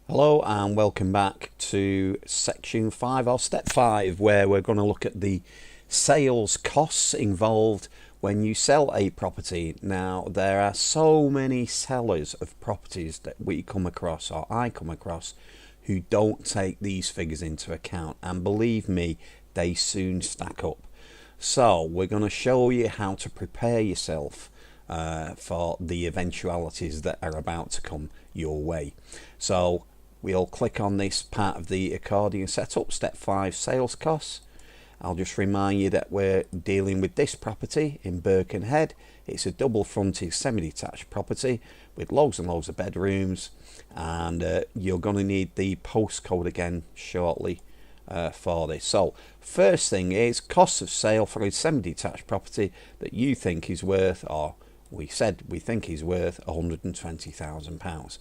Hello and welcome back to section 5 or step 5, where we're going to look at the sales costs involved when you sell a property. Now, there are so many sellers of properties that we come across, or I come across, who don't take these figures into account, and believe me, they soon stack up. So we're going to show you how to prepare yourself for the eventualities that are about to come your way. So we'll click on this part of the accordion setup, step 5, sales costs. I'll just remind you that we're dealing with this property in Birkenhead. It's a double fronted semi-detached property with loads and loads of bedrooms, and you're going to need the postcode again shortly for this. So first thing is cost of sale for a semi-detached property that you think is worth, or we think is worth, £120,000.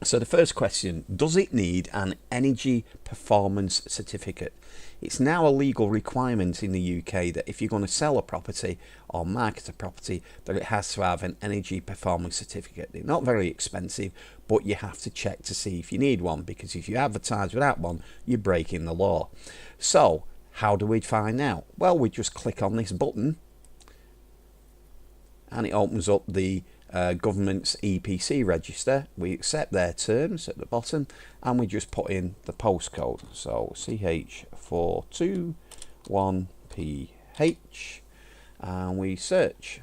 So the first question, does it need an energy performance certificate? It's now a legal requirement in the UK that if you're going to sell a property or market a property, that it has to have an energy performance certificate. They're not very expensive, but you have to check to see if you need one, because if you advertise without one, you're breaking the law. So how do we find out? Well, we just click on this button and it opens up the government's EPC register. We accept their terms at the bottom and we just put in the postcode. So CH421PH, and we search,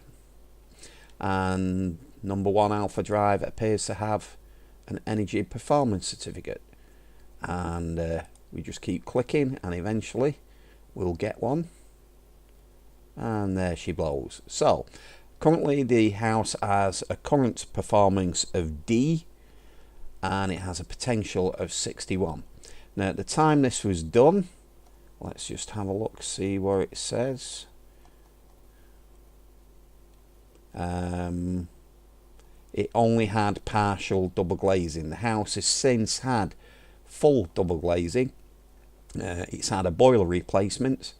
and number 1 Alpha Drive appears to have an energy performance certificate, and we just keep clicking and eventually we'll get one, and there she blows. So currently the house has a current performance of D and it has a potential of 61. Now at the time this was done, let's just have a look, see where it says. It only had partial double glazing. The house has since had full double glazing. It's had a boiler replacement,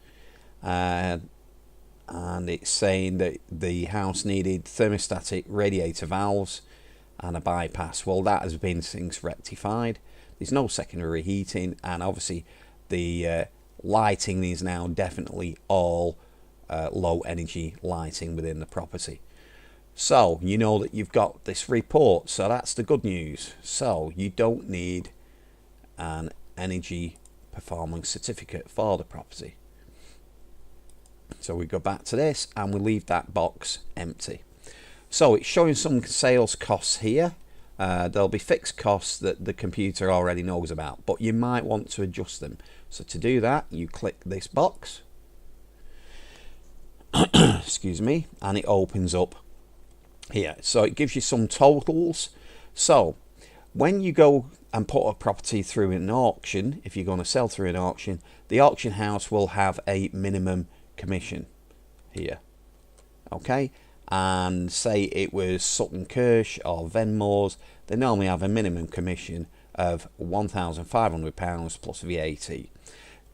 and it's saying that the house needed thermostatic radiator valves and a bypass. Well, that has been since rectified. There's no secondary heating, and obviously the lighting is now definitely all low energy lighting within the property. So you know that you've got this report, so that's the good news. So you don't need an energy performance certificate for the property. So we go back to this and we leave that box empty. So it's showing some sales costs here. There'll be fixed costs that the computer already knows about, but you might want to adjust them. So to do that, you click this box, excuse me, and it opens up here. So it gives you some totals. So when you go and put a property through an auction, if you're going to sell through an auction, the auction house will have a minimum commission here, okay? And say it was Sutton Kirsch or Venmores, they normally have a minimum commission of £1,500 plus VAT.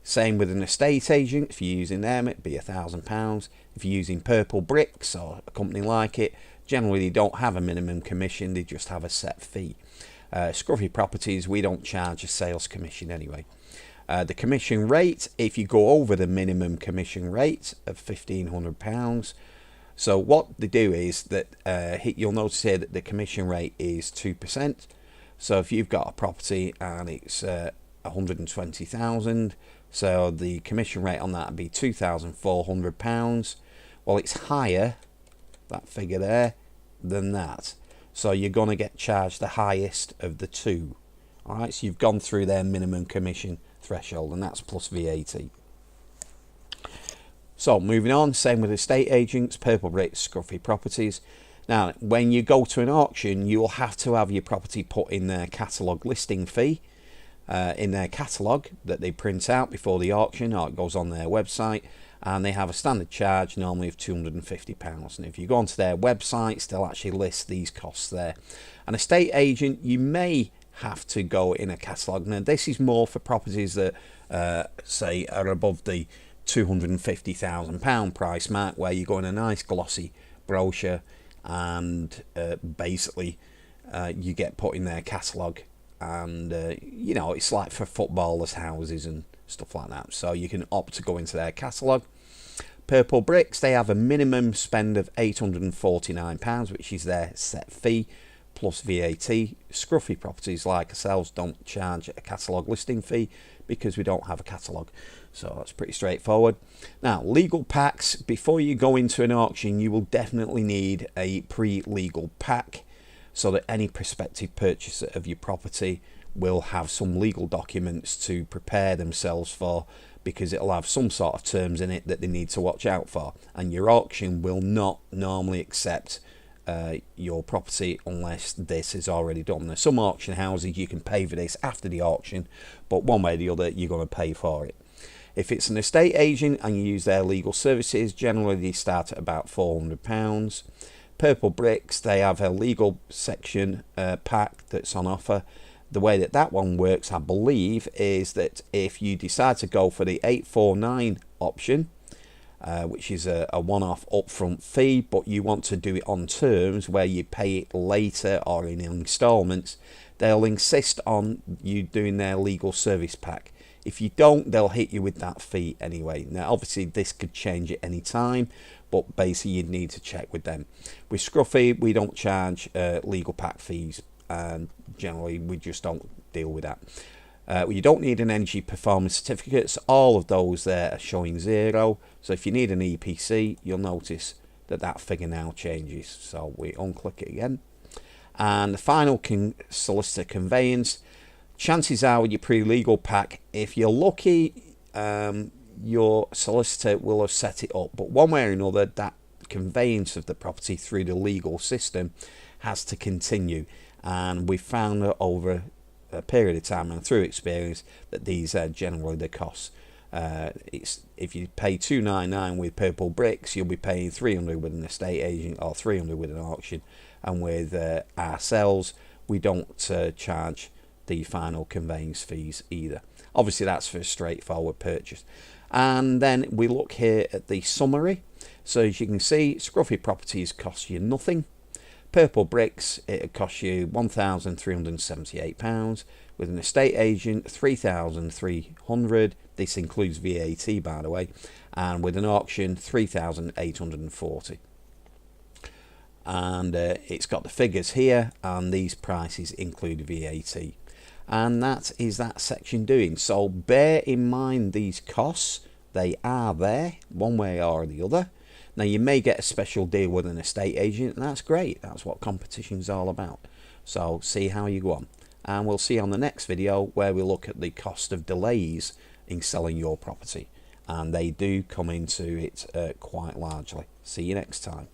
Same with an estate agent. If you're using them, it'd be £1,000. If you're using Purple Bricks or a company like it, generally they don't have a minimum commission, they just have a set fee. Scruffy Properties, we don't charge a sales commission anyway. The commission rate, if you go over the minimum commission rate of £1,500, so what they do is that you'll notice here that the commission rate is 2%. So if you've got a property and it's 120,000, so the commission rate on that would be £2,400. Well, it's higher, that figure there, than that. So you're going to get charged the highest of the two. Alright, so you've gone through their minimum commission threshold, and that's plus VAT. So moving on, same with estate agents, Purple Bricks, Scruffy Properties. Now, when you go to an auction, you'll have to have your property put in their catalogue listing fee, in their catalogue that they print out before the auction, or it goes on their website, and they have a standard charge normally of £250. And if you go onto their websites, they'll actually list these costs there. An estate agent, you may have to go in a catalogue. Now, this is more for properties that say are above the £250,000 price mark, where you go in a nice glossy brochure and basically you get put in their catalogue and you know, it's like for footballers' houses and stuff like that. So you can opt to go into their catalogue. Purple Bricks, they have a minimum spend of £849, which is their set fee plus VAT. Scruffy Properties like ourselves don't charge a catalogue listing fee because we don't have a catalogue. So that's pretty straightforward. Now, legal packs. Before you go into an auction, you will definitely need a pre-legal pack so that any prospective purchaser of your property will have some legal documents to prepare themselves for, because it'll have some sort of terms in it that they need to watch out for. And your auction will not normally accept your property unless this is already done. There's some auction houses you can pay for this after the auction, but one way or the other you're going to pay for it. If it's an estate agent and you use their legal services, generally they start at about £400. Purple Bricks, they have a legal section pack that's on offer. The way that that one works, I believe, is that if you decide to go for the 849 option, which is a one-off upfront fee, but you want to do it on terms where you pay it later or in installments, they'll insist on you doing their legal service pack. If you don't, they'll hit you with that fee anyway. Now, obviously, this could change at any time, but basically, you'd need to check with them. With Scruffy, we don't charge legal pack fees, and generally, we just don't deal with that. You don't need an energy performance certificates. All of those there are showing 0. So if you need an EPC, you'll notice that that figure now changes. So we unclick it again. And the final solicitor conveyance. Chances are with your pre-legal pack, if you're lucky, your solicitor will have set it up. But one way or another, that conveyance of the property through the legal system has to continue. And we found that over a period of time and through experience that these are generally the costs. If you pay $299 with Purple Bricks, you'll be paying $300 with an estate agent or $300 with an auction. And with ourselves, we don't charge the final conveyance fees either. Obviously, that's for a straightforward purchase. And then we look here at the summary. So as you can see, Scruffy Properties cost you nothing. Purple Bricks, it costs you £1,378. With an estate agent, $3,300. This includes VAT, by the way. And with an auction, $3,840. And it's got the figures here, and these prices include VAT. And that is that section doing. So bear in mind these costs. They are there, one way or the other. Now, you may get a special deal with an estate agent, and that's great. That's what competition's all about. So see how you go on. And we'll see you on the next video where we look at the cost of delays in selling your property. And they do come into it quite largely. See you next time.